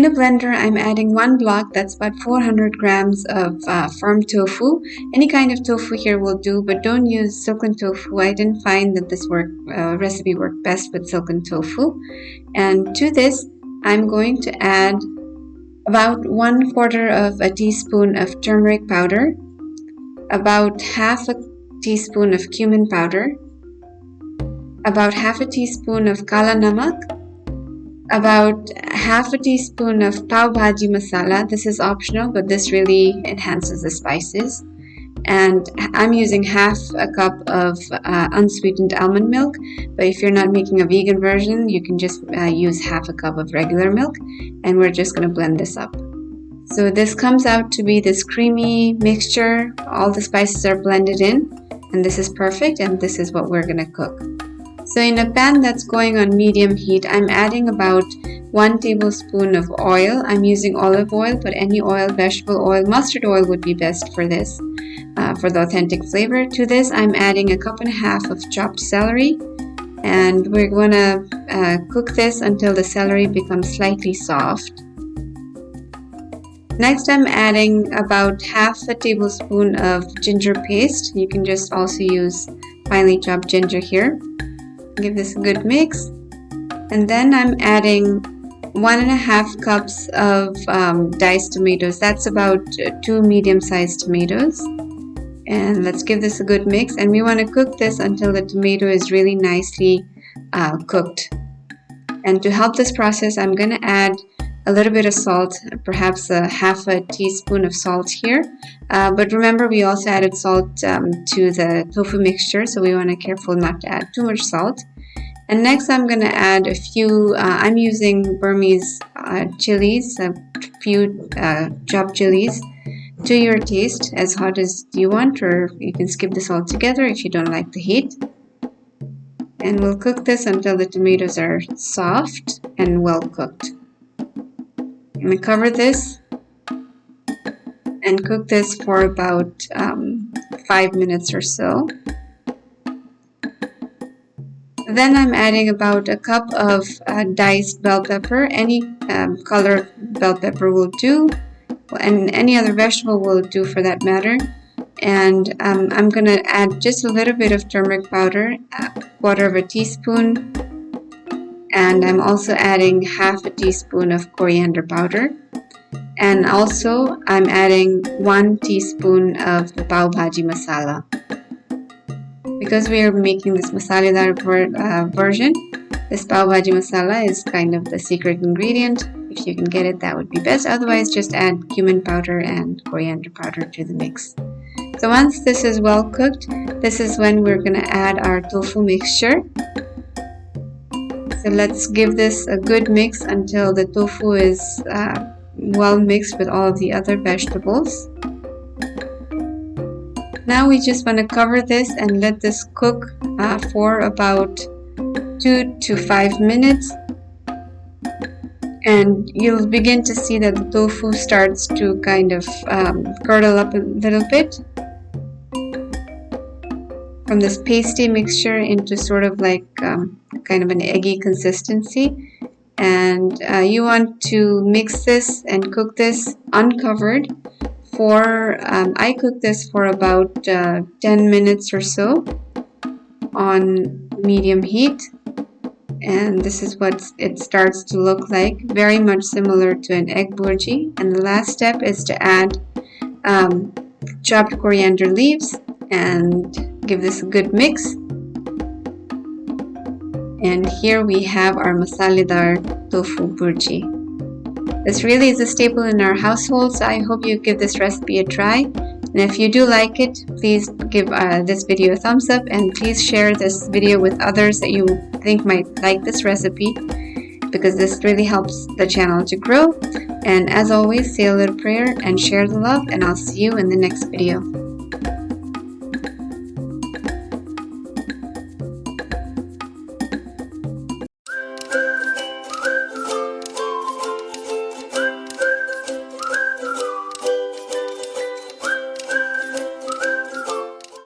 In a blender, I'm adding 1 block, that's about 400 grams of firm tofu. Any kind of tofu here will do, but don't use silken tofu. I didn't find that this recipe worked best with silken tofu. And to this, I'm going to add about 1/4 of a teaspoon of turmeric powder, about half a teaspoon of cumin powder, about half a teaspoon of kala namak, about half a teaspoon of Pav Bhaji Masala. This is optional, but this really enhances the spices. And I'm using half a cup of unsweetened almond milk, but if you're not making a vegan version, you can just use half a cup of regular milk, and we're just going to blend this up. So this comes out to be this creamy mixture. All the spices are blended in, and this is perfect, and this is what we're going to cook. So in a pan that's going on medium heat, I'm adding about 1 tablespoon of oil. I'm using olive oil, but any oil, vegetable oil, mustard oil would be best for this, for the authentic flavor. To this, I'm adding 1.5 cups of chopped celery, and we're going to cook this until the celery becomes slightly soft. Next, I'm adding about half a tablespoon of ginger paste. You can just also use finely chopped ginger here. Give this a good mix, and then I'm adding 1.5 cups of diced tomatoes. That's about 2 medium-sized tomatoes, and let's give this a good mix. And we want to cook this until the tomato is really nicely cooked. And to help this process, I'm going to add a little bit of salt, perhaps half a teaspoon of salt here. But remember, we also added salt to the tofu mixture, so we want to be careful not to add too much salt. And next, I'm going to add a few, I'm using Burmese chilies, a few chopped chilies to your taste, as hot as you want, or you can skip this altogether if you don't like the heat. And we'll cook this until the tomatoes are soft and well cooked. I'm going to cover this and cook this for about 5 minutes or so. Then I'm adding about 1 cup of diced bell pepper. Any color bell pepper will do, and any other vegetable will do for that matter. And I'm going to add just a little bit of turmeric powder, 1/4 teaspoon. And I'm also adding half a teaspoon of coriander powder. And also I'm adding 1 teaspoon of the Pav Bhaji Masala. Because we are making this masaledar version, this Pav Bhaji Masala is kind of the secret ingredient. If you can get it, that would be best. Otherwise, just add cumin powder and coriander powder to the mix. So once this is well cooked, this is when we're going to add our tofu mixture. So let's give this a good mix until the tofu is well mixed with all of the other vegetables. Now we just want to cover this and let this cook for about 2 to 5 minutes. And you'll begin to see that the tofu starts to kind of curdle up a little bit from this pasty mixture into sort of like kind of an eggy consistency. And you want to mix this and cook this uncovered for, I cook this for about 10 minutes or so on medium heat. And this is what it starts to look like, very much similar to an egg bhurji. And the last step is to add chopped coriander leaves and give this a good mix. And here we have our masaledar tofu bhurji. This really is a staple in our household, so I hope you give this recipe a try. And if you do like it, please give this video a thumbs up, and please share this video with others that you think might like this recipe, because this really helps the channel to grow. And as always, say a little prayer and share the love, and I'll see you in the next video.